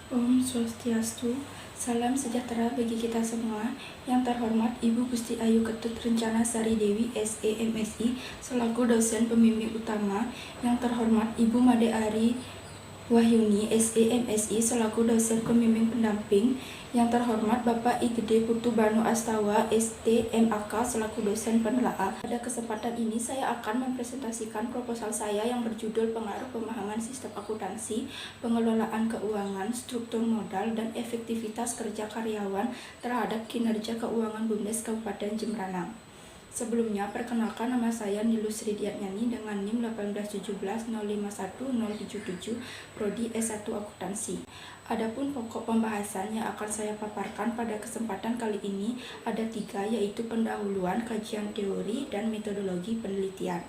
Om Swastiastu, salam sejahtera bagi kita semua. Yang terhormat Ibu Gusti Ayu Ketut Rencana Sari Dewi SEMSI selaku dosen pembimbing utama. Yang terhormat Ibu Made Ari Wahyuni SEMSI selaku dosen pembimbing pendamping. Yang terhormat Bapak I Gede Putu Banu Astawa STMAK selaku dosen penelaah. Pada kesempatan ini saya akan mempresentasikan proposal saya yang berjudul Pengaruh Pemahaman Sistem Akuntansi, Pengelolaan Keuangan, Struktur Modal, dan Efektivitas Kerja Karyawan terhadap Kinerja Keuangan BUMDes Kabupaten Jembrana. Sebelumnya, perkenalkan nama saya Nilu Sri Diatnyani dengan NIM 1815051-077, Prodi S1 Akuntansi. Adapun pokok pembahasan yang akan saya paparkan pada kesempatan kali ini ada 3, yaitu pendahuluan, kajian teori, dan metodologi penelitian.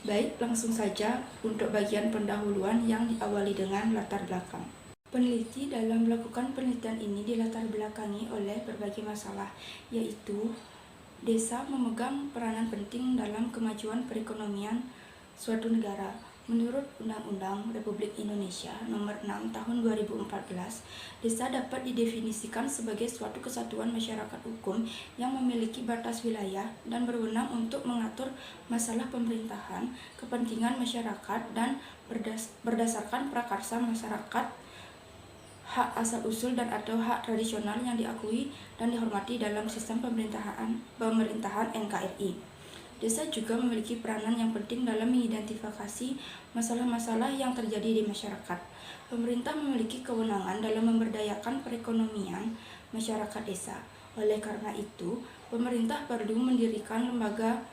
Baik, langsung saja untuk bagian pendahuluan yang diawali dengan latar belakang. Peneliti dalam melakukan penelitian ini dilatar belakangi oleh berbagai masalah, yaitu desa memegang peranan penting dalam kemajuan perekonomian suatu negara. Menurut Undang-Undang Republik Indonesia Nomor 6 Tahun 2014, desa dapat didefinisikan sebagai suatu kesatuan masyarakat hukum yang memiliki batas wilayah dan berwenang untuk mengatur masalah pemerintahan, kepentingan masyarakat, dan berdasarkan prakarsa masyarakat, hak asal-usul dan atau hak tradisional yang diakui dan dihormati dalam sistem pemerintahan NKRI. Desa juga memiliki peranan yang penting dalam mengidentifikasi masalah-masalah yang terjadi di masyarakat. Pemerintah memiliki kewenangan dalam memberdayakan perekonomian masyarakat desa. Oleh karena itu, pemerintah perlu mendirikan lembaga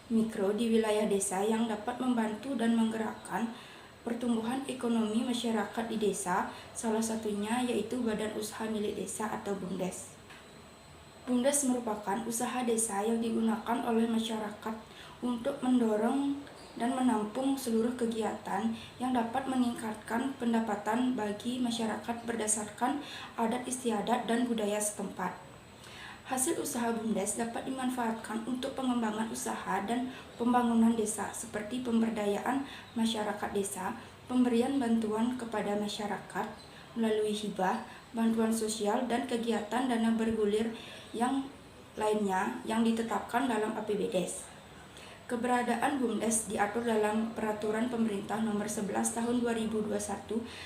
mikro di wilayah desa yang dapat membantu dan menggerakkan pertumbuhan ekonomi masyarakat di desa, salah satunya yaitu Badan Usaha Milik Desa atau BUMDes. BUMDes merupakan usaha desa yang digunakan oleh masyarakat untuk mendorong dan menampung seluruh kegiatan yang dapat meningkatkan pendapatan bagi masyarakat berdasarkan adat istiadat dan budaya setempat. Hasil usaha BUMDes dapat dimanfaatkan untuk pengembangan usaha dan pembangunan desa seperti pemberdayaan masyarakat desa, pemberian bantuan kepada masyarakat melalui hibah, bantuan sosial, dan kegiatan dana bergulir yang lainnya yang ditetapkan dalam APBDes. Keberadaan BUMDes diatur dalam Peraturan Pemerintah Nomor 11 Tahun 2021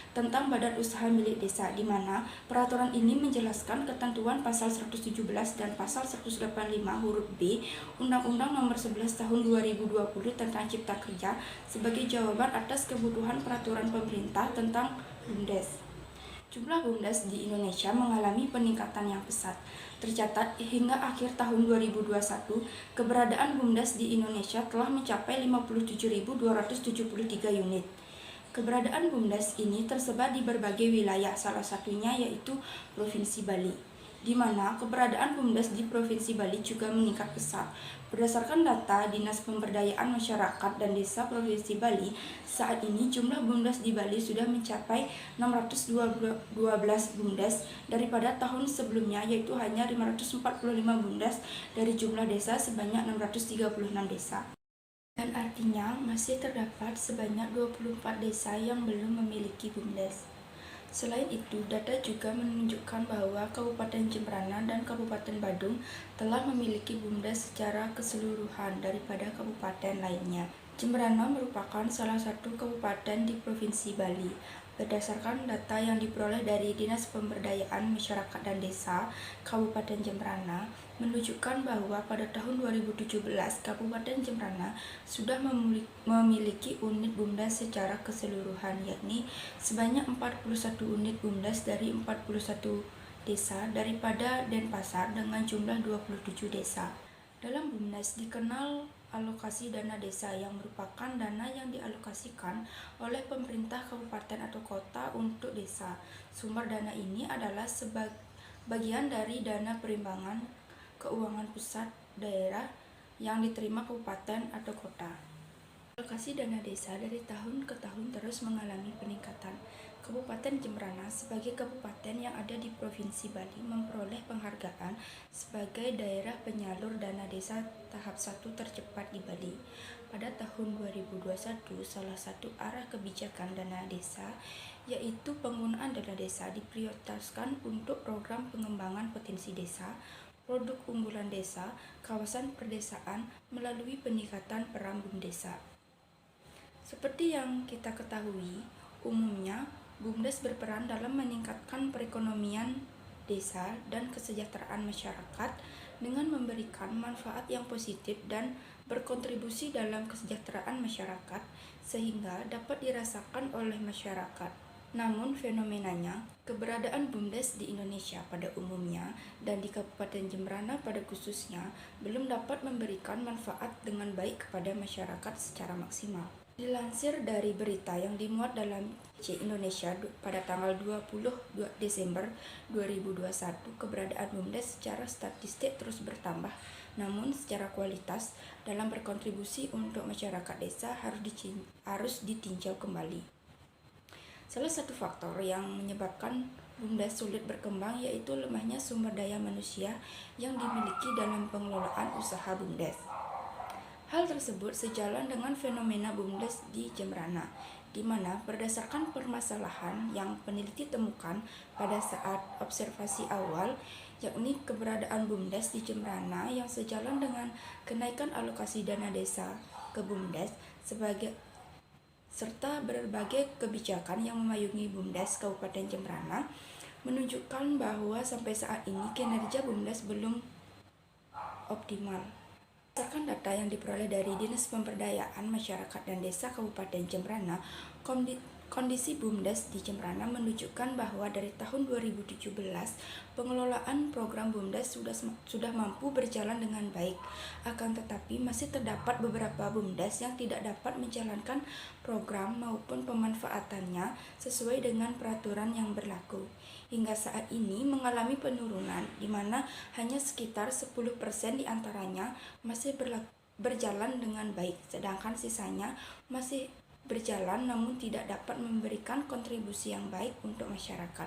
tentang Badan Usaha Milik Desa, di mana peraturan ini menjelaskan ketentuan pasal 117 dan pasal 185 huruf B Undang-Undang Nomor 11 Tahun 2020 tentang Cipta Kerja sebagai jawaban atas kebutuhan peraturan pemerintah tentang BUMDes. Jumlah BUMDes di Indonesia mengalami peningkatan yang pesat. Tercatat hingga akhir tahun 2021, keberadaan BUMDes di Indonesia telah mencapai 57.273 unit. Keberadaan BUMDes ini tersebar di berbagai wilayah, salah satunya yaitu Provinsi Bali, di mana keberadaan BUMDes di Provinsi Bali juga meningkat pesat. Berdasarkan data Dinas Pemberdayaan Masyarakat dan Desa Provinsi Bali, saat ini jumlah BUMDes di Bali sudah mencapai 612 BUMDes daripada tahun sebelumnya, yaitu hanya 545 BUMDes dari jumlah desa sebanyak 636 desa. Dan artinya masih terdapat sebanyak 24 desa yang belum memiliki BUMDes. Selain itu, data juga menunjukkan bahwa Kabupaten Jembrana dan Kabupaten Badung telah memiliki BUMDes secara keseluruhan daripada kabupaten lainnya. Jembrana merupakan salah satu kabupaten di Provinsi Bali. Berdasarkan data yang diperoleh dari Dinas Pemberdayaan Masyarakat dan Desa Kabupaten Jembrana, menunjukkan bahwa pada tahun 2017 Kabupaten Jembrana sudah memiliki unit BUMDes secara keseluruhan, yakni sebanyak 41 unit BUMDes dari 41 desa daripada Denpasar dengan jumlah 27 desa. Dalam BUMDes dikenal alokasi dana desa yang merupakan dana yang dialokasikan oleh pemerintah kabupaten atau kota untuk desa. Sumber dana ini adalah bagian dari dana perimbangan keuangan pusat daerah yang diterima kabupaten atau kota. Alokasi dana desa dari tahun ke tahun terus mengalami peningkatan. Kabupaten Jembrana sebagai kabupaten yang ada di Provinsi Bali memperoleh penghargaan sebagai daerah penyalur dana desa tahap 1 tercepat di Bali. Pada tahun 2021, salah satu arah kebijakan dana desa yaitu penggunaan dana desa diprioritaskan untuk program pengembangan potensi desa, produk unggulan desa, kawasan perdesaan melalui peningkatan peran BUMDesa. Seperti yang kita ketahui, umumnya BUMDes berperan dalam meningkatkan perekonomian desa dan kesejahteraan masyarakat dengan memberikan manfaat yang positif dan berkontribusi dalam kesejahteraan masyarakat sehingga dapat dirasakan oleh masyarakat. Namun fenomenanya, keberadaan BUMDes di Indonesia pada umumnya dan di Kabupaten Jembrana pada khususnya belum dapat memberikan manfaat dengan baik kepada masyarakat secara maksimal. Dilansir dari berita yang dimuat dalam C Indonesia pada tanggal 22 Desember 2021, keberadaan BUMDes secara statistik terus bertambah, namun secara kualitas dalam berkontribusi untuk masyarakat desa harus ditinjau kembali. Salah satu faktor yang menyebabkan BUMDes sulit berkembang yaitu lemahnya sumber daya manusia yang dimiliki dalam pengelolaan usaha BUMDes. Hal tersebut sejalan dengan fenomena BUMDes di Jembrana, di mana berdasarkan permasalahan yang peneliti temukan pada saat observasi awal, yakni keberadaan BUMDes di Jembrana yang sejalan dengan kenaikan alokasi dana desa ke BUMDes serta berbagai kebijakan yang memayungi BUMDes Kabupaten Jembrana, menunjukkan bahwa sampai saat ini kinerja BUMDes belum optimal. Berdasarkan data yang diperoleh dari Dinas Pemberdayaan Masyarakat dan Desa Kabupaten Jembrana, kondisi BUMDes di Jembrana menunjukkan bahwa dari tahun 2017, pengelolaan program BUMDes sudah mampu berjalan dengan baik. Akan tetapi masih terdapat beberapa BUMDes yang tidak dapat menjalankan program maupun pemanfaatannya sesuai dengan peraturan yang berlaku. Hingga saat ini mengalami penurunan, di mana hanya sekitar 10% diantaranya masih berjalan dengan baik, sedangkan sisanya masih berjalan namun tidak dapat memberikan kontribusi yang baik untuk masyarakat.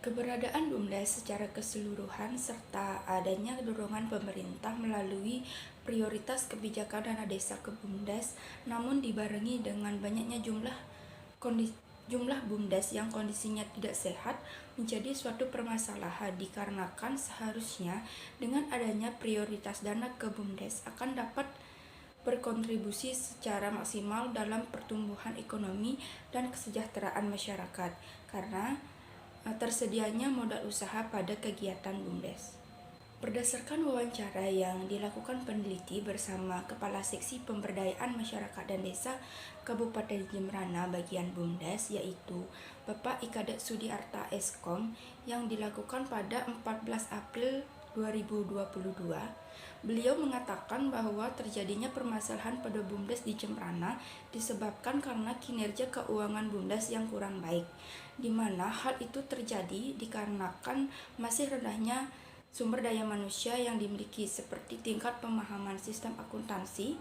Keberadaan BUMDes secara keseluruhan serta adanya dorongan pemerintah melalui prioritas kebijakan dana desa ke BUMDes, namun dibarengi dengan banyaknya jumlah BUMDes yang kondisinya tidak sehat menjadi suatu permasalahan dikarenakan seharusnya dengan adanya prioritas dana ke BUMDes akan dapat berkontribusi secara maksimal dalam pertumbuhan ekonomi dan kesejahteraan masyarakat karena tersedianya modal usaha pada kegiatan BUMDes. Berdasarkan wawancara yang dilakukan peneliti bersama Kepala Seksi Pemberdayaan Masyarakat dan Desa Kabupaten Jembrana bagian BUMDes yaitu Bapak Ikadet Sudiarta Eskom yang dilakukan pada 14 April 2022, beliau mengatakan bahwa terjadinya permasalahan pada BUMDes di Jembrana disebabkan karena kinerja keuangan BUMDes yang kurang baik, di mana hal itu terjadi dikarenakan masih rendahnya sumber daya manusia yang dimiliki seperti tingkat pemahaman sistem akuntansi,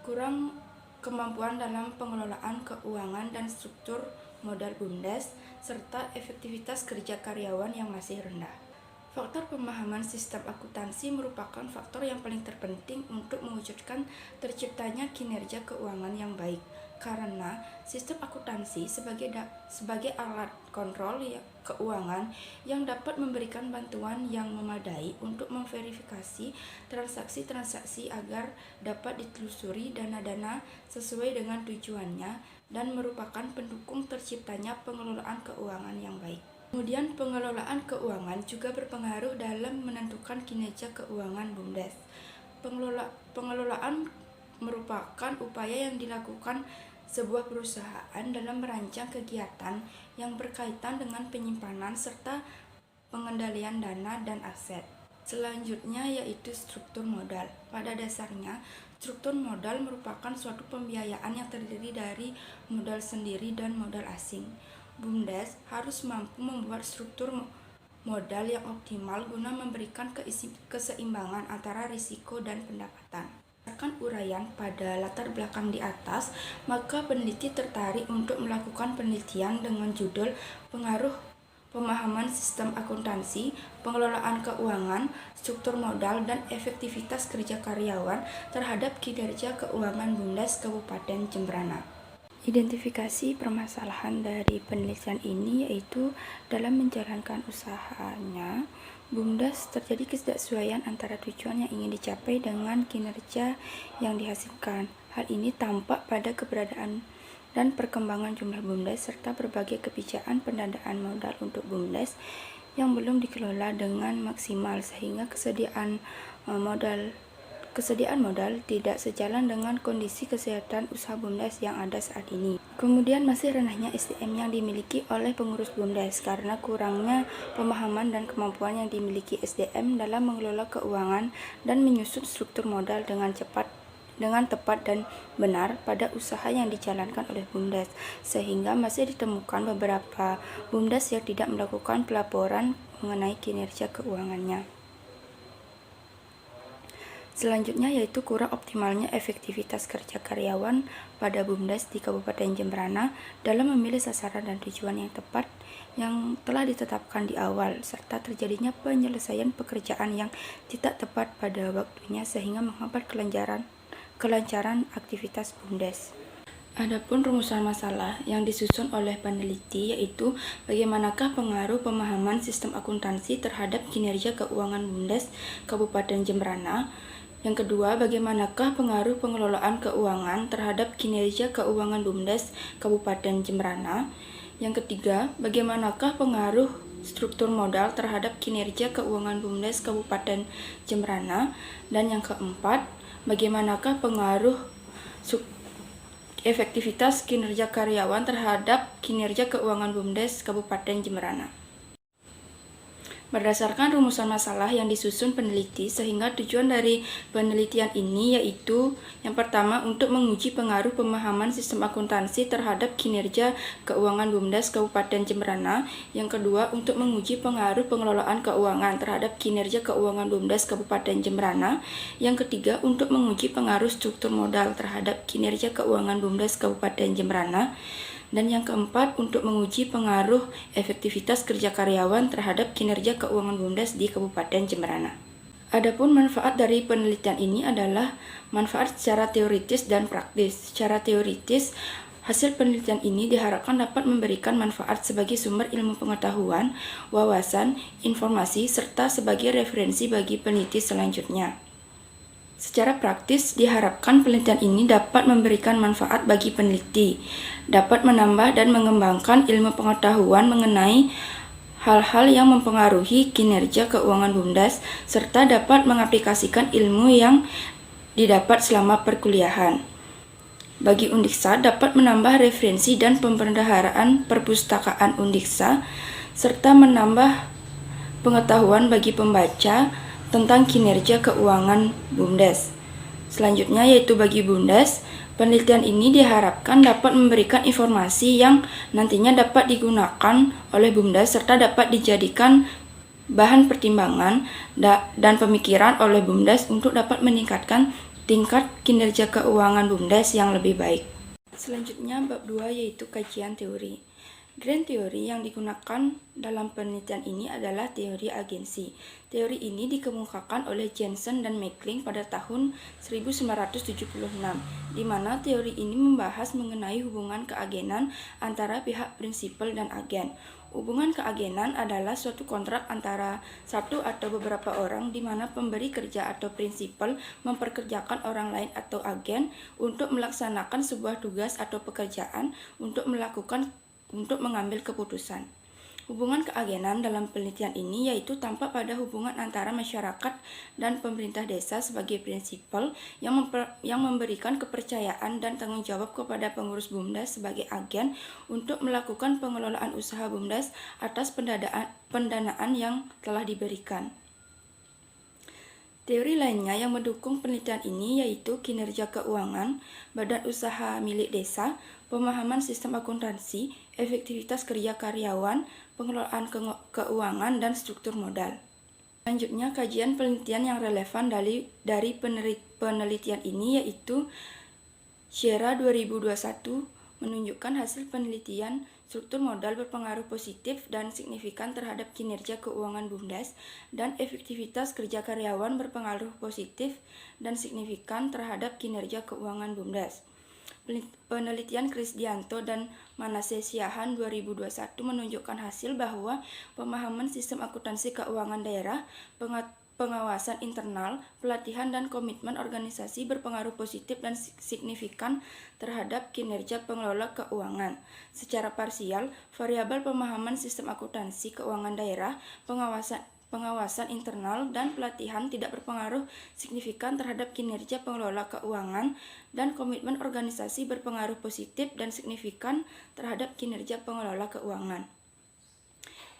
kurang kemampuan dalam pengelolaan keuangan dan struktur modal BUMDes, serta efektivitas kerja karyawan yang masih rendah. Faktor pemahaman sistem akuntansi merupakan faktor yang paling terpenting untuk mewujudkan terciptanya kinerja keuangan yang baik, karena sistem akuntansi sebagai alat kontrol keuangan yang dapat memberikan bantuan yang memadai untuk memverifikasi transaksi-transaksi agar dapat ditelusuri dana-dana sesuai dengan tujuannya dan merupakan pendukung terciptanya pengelolaan keuangan yang baik. Kemudian pengelolaan keuangan juga berpengaruh dalam menentukan kinerja keuangan BUMDes. Pengelolaan merupakan upaya yang dilakukan sebuah perusahaan dalam merancang kegiatan yang berkaitan dengan penyimpanan serta pengendalian dana dan aset. Selanjutnya yaitu struktur modal. Pada dasarnya, struktur modal merupakan suatu pembiayaan yang terdiri dari modal sendiri dan modal asing. BUMDes harus mampu membuat struktur modal yang optimal guna memberikan keseimbangan antara risiko dan pendapatan. Berdasarkan uraian pada latar belakang di atas, maka peneliti tertarik untuk melakukan penelitian dengan judul Pengaruh Pemahaman Sistem Akuntansi, Pengelolaan Keuangan, Struktur Modal, dan Efektivitas Kerja Karyawan terhadap kinerja keuangan BUMDes Kabupaten Jembrana. Identifikasi permasalahan dari penelitian ini yaitu dalam menjalankan usahanya, BUMDes terjadi ketidaksesuaian antara tujuan yang ingin dicapai dengan kinerja yang dihasilkan. Hal ini tampak pada keberadaan dan perkembangan jumlah BUMDes serta berbagai kebijakan pendanaan modal untuk BUMDes yang belum dikelola dengan maksimal sehingga kesediaan modal tidak sejalan dengan kondisi kesehatan usaha BUMDes yang ada saat ini. Kemudian masih renahnya SDM yang dimiliki oleh pengurus BUMDes karena kurangnya pemahaman dan kemampuan yang dimiliki SDM dalam mengelola keuangan dan menyusun struktur modal dengan tepat dan benar pada usaha yang dijalankan oleh BUMDes, sehingga masih ditemukan beberapa BUMDes yang tidak melakukan pelaporan mengenai kinerja keuangannya. Selanjutnya yaitu kurang optimalnya efektivitas kerja karyawan pada BUMDes di Kabupaten Jemberana dalam memilih sasaran dan tujuan yang tepat yang telah ditetapkan di awal, serta terjadinya penyelesaian pekerjaan yang tidak tepat pada waktunya sehingga menghambat kelancaran aktivitas BUMDes. Adapun rumusan masalah yang disusun oleh peneliti yaitu bagaimanakah pengaruh pemahaman sistem akuntansi terhadap kinerja keuangan BUMDes Kabupaten Jemberana. Yang kedua, bagaimanakah pengaruh pengelolaan keuangan terhadap kinerja keuangan BUMDes Kabupaten Jemberana. Yang ketiga, bagaimanakah pengaruh struktur modal terhadap kinerja keuangan BUMDes Kabupaten Jemberana. Dan yang keempat, bagaimanakah pengaruh efektivitas kinerja karyawan terhadap kinerja keuangan BUMDes Kabupaten Jemberana. Berdasarkan rumusan masalah yang disusun peneliti, sehingga tujuan dari penelitian ini yaitu yang pertama untuk menguji pengaruh pemahaman sistem akuntansi terhadap kinerja keuangan BUMDes Kabupaten Jemberana. Yang kedua untuk menguji pengaruh pengelolaan keuangan terhadap kinerja keuangan BUMDes Kabupaten Jemberana. Yang ketiga untuk menguji pengaruh struktur modal terhadap kinerja keuangan BUMDes Kabupaten Jemberana. Dan yang keempat, untuk menguji pengaruh efektivitas kerja karyawan terhadap kinerja keuangan BUMDes di Kabupaten Jemberana. Adapun manfaat dari penelitian ini adalah manfaat secara teoritis dan praktis. Secara teoritis, hasil penelitian ini diharapkan dapat memberikan manfaat sebagai sumber ilmu pengetahuan, wawasan, informasi, serta sebagai referensi bagi peneliti selanjutnya. Secara praktis, diharapkan penelitian ini dapat memberikan manfaat bagi peneliti, dapat menambah dan mengembangkan ilmu pengetahuan mengenai hal-hal yang mempengaruhi kinerja keuangan BUMDes, serta dapat mengaplikasikan ilmu yang didapat selama perkuliahan. Bagi Undiksa, dapat menambah referensi dan pembendaharaan perpustakaan Undiksa, serta menambah pengetahuan bagi pembaca tentang kinerja keuangan BUMDes. Selanjutnya yaitu bagi BUMDes, penelitian ini diharapkan dapat memberikan informasi yang nantinya dapat digunakan oleh BUMDes serta dapat dijadikan bahan pertimbangan dan pemikiran oleh BUMDes untuk dapat meningkatkan tingkat kinerja keuangan BUMDes yang lebih baik. Selanjutnya bab 2 yaitu kajian teori. Grand teori yang digunakan dalam penelitian ini adalah teori agensi. Teori ini dikemukakan oleh Jensen dan Meckling pada tahun 1976, di mana teori ini membahas mengenai hubungan keagenan antara pihak prinsipal dan agen. Hubungan keagenan adalah suatu kontrak antara satu atau beberapa orang di mana pemberi kerja atau prinsipal memperkerjakan orang lain atau agen untuk melaksanakan sebuah tugas atau pekerjaan untuk mengambil keputusan. Hubungan keagenan dalam penelitian ini yaitu tampak pada hubungan antara masyarakat dan pemerintah desa sebagai prinsipal yang memberikan kepercayaan dan tanggung jawab kepada pengurus BUMDes sebagai agen untuk melakukan pengelolaan usaha BUMDes atas pendanaan yang telah diberikan. Teori lainnya yang mendukung penelitian ini yaitu kinerja keuangan, badan usaha milik desa, pemahaman sistem akuntansi, efektivitas kerja karyawan, pengelolaan keuangan, dan struktur modal. Selanjutnya, kajian penelitian yang relevan dari penelitian ini yaitu Sierra 2021 menunjukkan hasil penelitian struktur modal berpengaruh positif dan signifikan terhadap kinerja keuangan BUMDes dan efektivitas kerja karyawan berpengaruh positif dan signifikan terhadap kinerja keuangan BUMDes. Penelitian Krisdianto dan Manase Siahan 2021 menunjukkan hasil bahwa pemahaman sistem akuntansi keuangan daerah, pengawasan internal, pelatihan dan komitmen organisasi berpengaruh positif dan signifikan terhadap kinerja pengelola keuangan. Secara parsial, variabel pemahaman sistem akuntansi keuangan daerah, pengawasan internal dan pelatihan tidak berpengaruh signifikan terhadap kinerja pengelola keuangan, dan komitmen organisasi berpengaruh positif dan signifikan terhadap kinerja pengelola keuangan.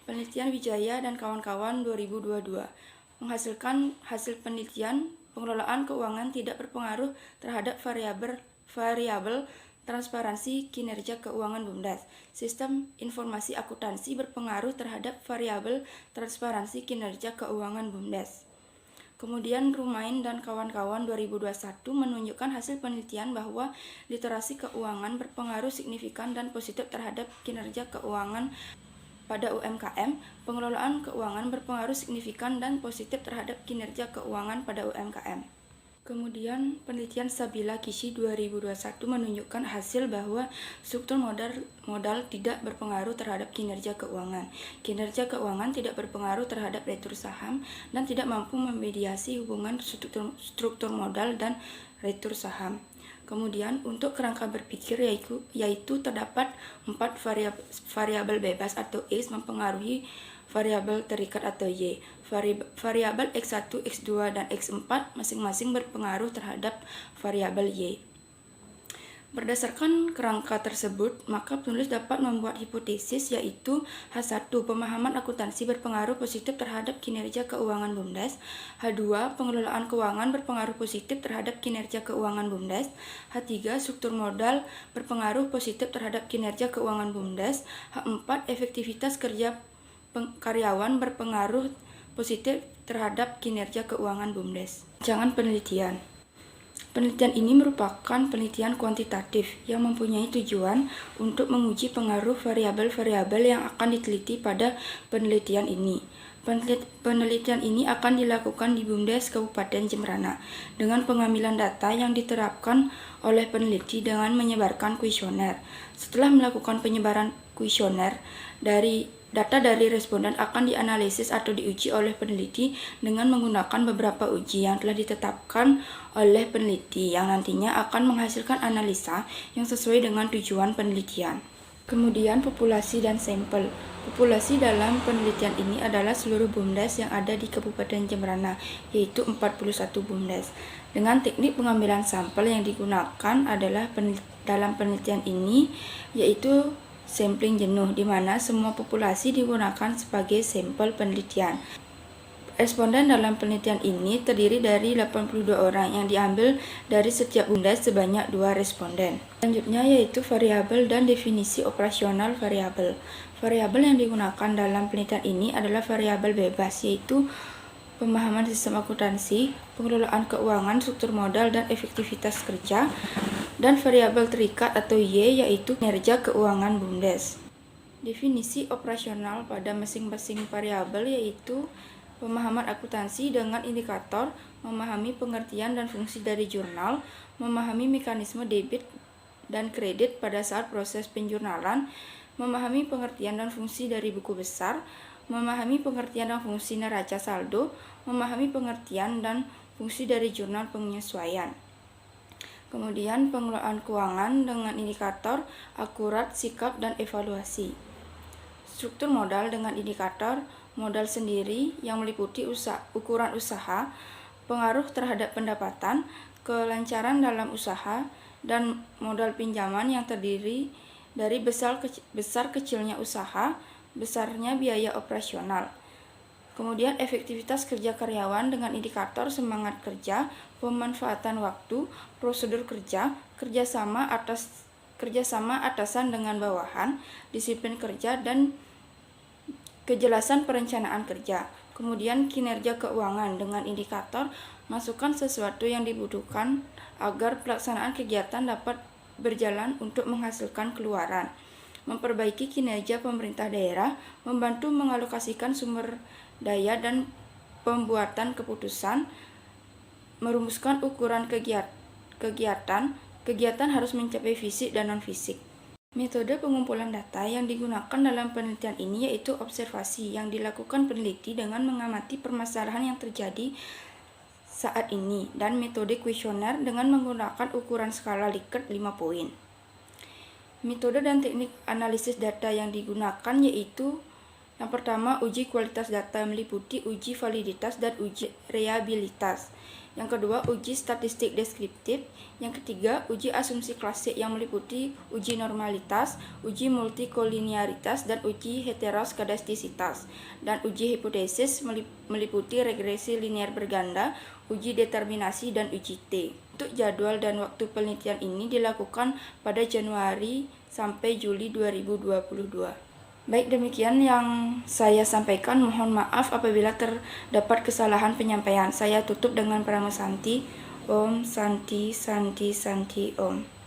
Penelitian Wijaya dan kawan-kawan 2022 menghasilkan hasil penelitian pengelolaan keuangan tidak berpengaruh terhadap variabel transparansi kinerja keuangan BUMDes. Sistem informasi akuntansi berpengaruh terhadap variabel transparansi kinerja keuangan BUMDes. Kemudian Rumain dan kawan-kawan 2021 menunjukkan hasil penelitian bahwa literasi keuangan berpengaruh signifikan dan positif terhadap kinerja keuangan pada UMKM. Pengelolaan keuangan berpengaruh signifikan dan positif terhadap kinerja keuangan pada UMKM. Kemudian penelitian Sabila Kishi 2021 menunjukkan hasil bahwa struktur modal tidak berpengaruh terhadap kinerja keuangan. Kinerja keuangan tidak berpengaruh terhadap retur saham dan tidak mampu memediasi hubungan struktur modal dan retur saham. Kemudian untuk kerangka berpikir yaitu terdapat 4 variabel bebas atau X mempengaruhi variabel terikat atau Y. Variabel X1, X2, dan X4 masing-masing berpengaruh terhadap variabel Y. Berdasarkan kerangka tersebut, maka penulis dapat membuat hipotesis yaitu H1. Pemahaman akuntansi berpengaruh positif terhadap kinerja keuangan BUMDes. H2. Pengelolaan keuangan berpengaruh positif terhadap kinerja keuangan BUMDes. H3. Struktur modal berpengaruh positif terhadap kinerja keuangan BUMDes. H4. Efektivitas kerja karyawan berpengaruh positif terhadap kinerja keuangan BUMDes. Jangan penelitian. Penelitian ini merupakan penelitian kuantitatif yang mempunyai tujuan untuk menguji pengaruh variabel-variabel yang akan diteliti pada penelitian ini. Penelitian ini akan dilakukan di BUMDes Kabupaten Jembrana dengan pengambilan data yang diterapkan oleh peneliti dengan menyebarkan kuesioner. Setelah melakukan penyebaran kuesioner, data dari responden akan dianalisis atau diuji oleh peneliti dengan menggunakan beberapa uji yang telah ditetapkan oleh peneliti yang nantinya akan menghasilkan analisa yang sesuai dengan tujuan penelitian. Kemudian populasi dan sampel. Populasi dalam penelitian ini adalah seluruh BUMDes yang ada di Kabupaten Jembrana, yaitu 41 BUMDes. Dengan teknik pengambilan sampel yang digunakan adalah dalam penelitian ini yaitu sampling jenuh, di mana semua populasi digunakan sebagai sampel penelitian. Responden dalam penelitian ini terdiri dari 82 orang yang diambil dari setiap BUMDes sebanyak 2 responden. Selanjutnya yaitu variabel dan definisi operasional variabel. Variabel yang digunakan dalam penelitian ini adalah variabel bebas, yaitu pemahaman sistem akuntansi, pengelolaan keuangan, struktur modal, dan efektivitas kerja, dan variabel terikat atau Y yaitu kinerja keuangan BUMDes. Definisi operasional pada masing-masing variabel yaitu pemahaman akuntansi dengan indikator, memahami pengertian dan fungsi dari jurnal, memahami mekanisme debit dan kredit pada saat proses penjurnalan, memahami pengertian dan fungsi dari buku besar, memahami pengertian dan fungsi neraca saldo, memahami pengertian dan fungsi dari jurnal penyesuaian. Kemudian pengelolaan keuangan dengan indikator, akurat, sikap, dan evaluasi. Struktur modal dengan indikator, modal sendiri yang meliputi ukuran usaha, pengaruh terhadap pendapatan, kelancaran dalam usaha, dan modal pinjaman yang terdiri dari besar kecilnya usaha, besarnya biaya operasional. Kemudian efektivitas kerja karyawan dengan indikator semangat kerja, pemanfaatan waktu, prosedur kerja, kerjasama atasan dengan bawahan, disiplin kerja, dan kejelasan perencanaan kerja. Kemudian kinerja keuangan dengan indikator masukkan sesuatu yang dibutuhkan agar pelaksanaan kegiatan dapat berjalan untuk menghasilkan keluaran. Memperbaiki kinerja pemerintah daerah, membantu mengalokasikan sumber daya dan pembuatan keputusan, merumuskan ukuran kegiatan, Kegiatan harus mencapai fisik dan non-fisik. Metode pengumpulan data yang digunakan dalam penelitian ini yaitu observasi, yang dilakukan peneliti dengan mengamati permasalahan yang terjadi saat ini, dan metode kuesioner dengan menggunakan ukuran skala Likert 5 poin. Metode dan teknik analisis data yang digunakan yaitu yang pertama, uji kualitas data meliputi uji validitas dan uji reliabilitas. Yang kedua, uji statistik deskriptif. Yang ketiga, uji asumsi klasik yang meliputi uji normalitas, uji multikolinearitas, dan uji heteroskedastisitas. Dan uji hipotesis meliputi regresi linear berganda, uji determinasi, dan uji T. Untuk jadwal dan waktu penelitian ini dilakukan pada Januari sampai Juli 2022. Baik, demikian yang saya sampaikan. Mohon maaf apabila terdapat kesalahan penyampaian. Saya tutup dengan Prama Santi. Om Santi Santi Santi Om.